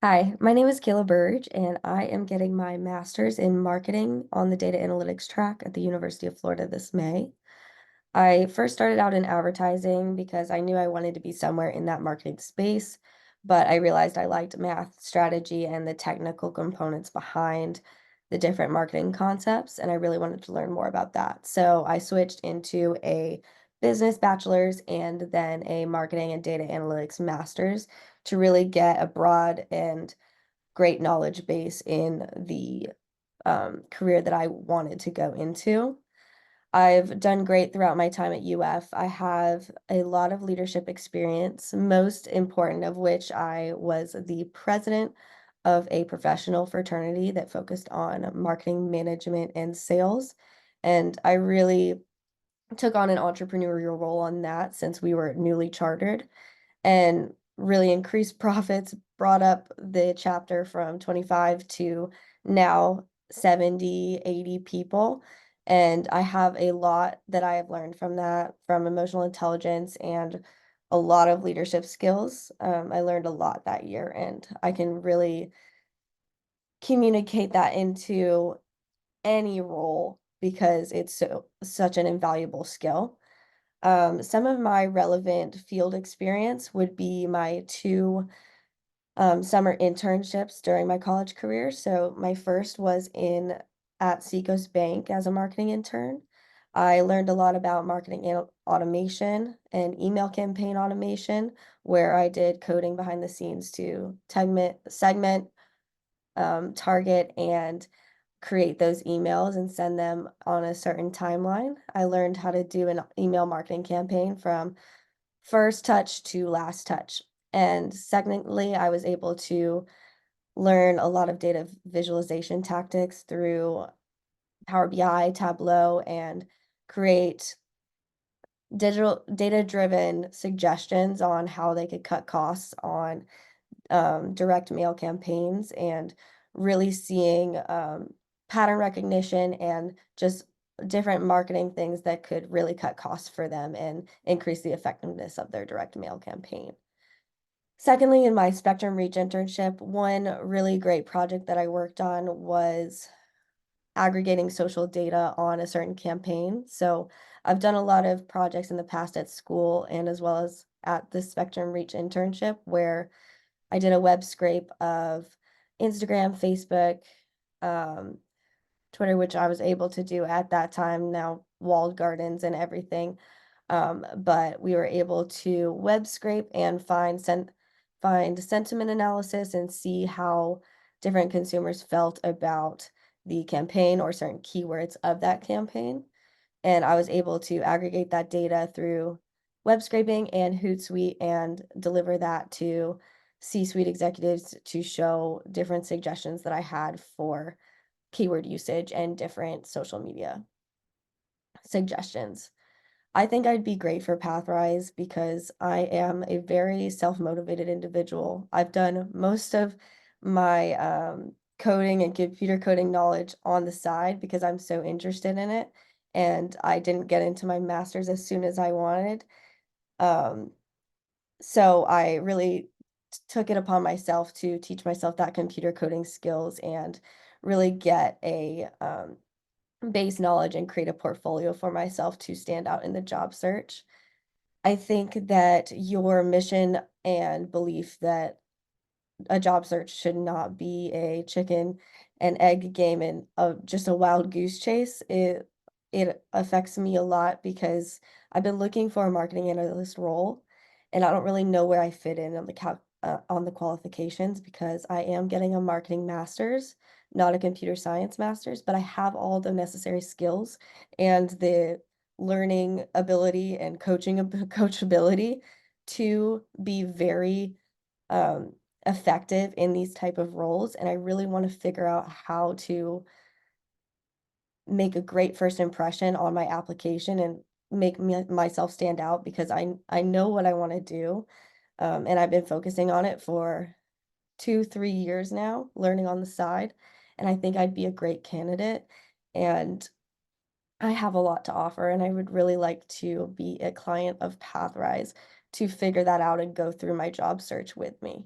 Hi, my name is Kayla Burge, and I am getting my master's in marketing on the data analytics track at the University of Florida this May. I first started out in advertising because I knew I wanted to be somewhere in that marketing space, but I realized I liked math, strategy, and the technical components behind the different marketing concepts, and I really wanted to learn more about that. So I switched into a business bachelor's and then a marketing and data analytics master's to really get a broad and great knowledge base in the career that I wanted to go into. I've done great throughout my time at UF. I have a lot of leadership experience, most important of which I was the president of a professional fraternity that focused on marketing, management, and sales. And I really took on an entrepreneurial role on that since we were newly chartered and really increased profits, brought up the chapter from 25 to now 70, 80 people. And I have a lot that I have learned from that, from emotional intelligence and a lot of leadership skills. I learned a lot that year, and I can really communicate that into any role because it's such an invaluable skill. Some of my relevant field experience would be my two summer internships during my college career. So my first was in at Seacoast Bank as a marketing intern. I learned a lot about marketing automation and email campaign automation, where I did coding behind the scenes to segment, target, and create those emails and send them on a certain timeline. I learned how to do an email marketing campaign from first touch to last touch. And secondly, I was able to learn a lot of data visualization tactics through Power BI, Tableau, and create digital data-driven suggestions on how they could cut costs on direct mail campaigns and really seeing pattern recognition and just different marketing things that could really cut costs for them and increase the effectiveness of their direct mail campaign. Secondly, in my Spectrum Reach internship, one really great project that I worked on was aggregating social data on a certain campaign. So I've done a lot of projects in the past at school and as well as at the Spectrum Reach internship where I did a web scrape of Instagram, Facebook, um, Twitter, which I was able to do at that time, now walled gardens and everything. But we were able to web scrape and find sentiment analysis and see how different consumers felt about the campaign or certain keywords of that campaign. And I was able to aggregate that data through web scraping and Hootsuite and deliver that to C-suite executives to show different suggestions that I had for keyword usage and different social media suggestions. I think I'd be great for Pathrise because I am a very self-motivated individual. I've done most of my coding and computer coding knowledge on the side because I'm so interested in it. And I didn't get into my master's as soon as I wanted. Um, so I really took it upon myself to teach myself that computer coding skills and really get a base knowledge and create a portfolio for myself to stand out in the job search. I think that your mission and belief that a job search should not be a chicken and egg game and just a wild goose chase. It affects me a lot because I've been looking for a marketing analyst role, and I don't really know where I fit in on on the qualifications because I am getting a marketing master's, not a computer science master's, but I have all the necessary skills and the learning ability and coachability to be very um effective in these type of roles, and I really want to figure out how to make a great first impression on my application and make myself stand out because I know what I want to do. And I've been focusing on it for 2, 3 years now, learning on the side, and I think I'd be a great candidate. And I have a lot to offer, and I would really like to be a client of Pathrise to figure that out and go through my job search with me.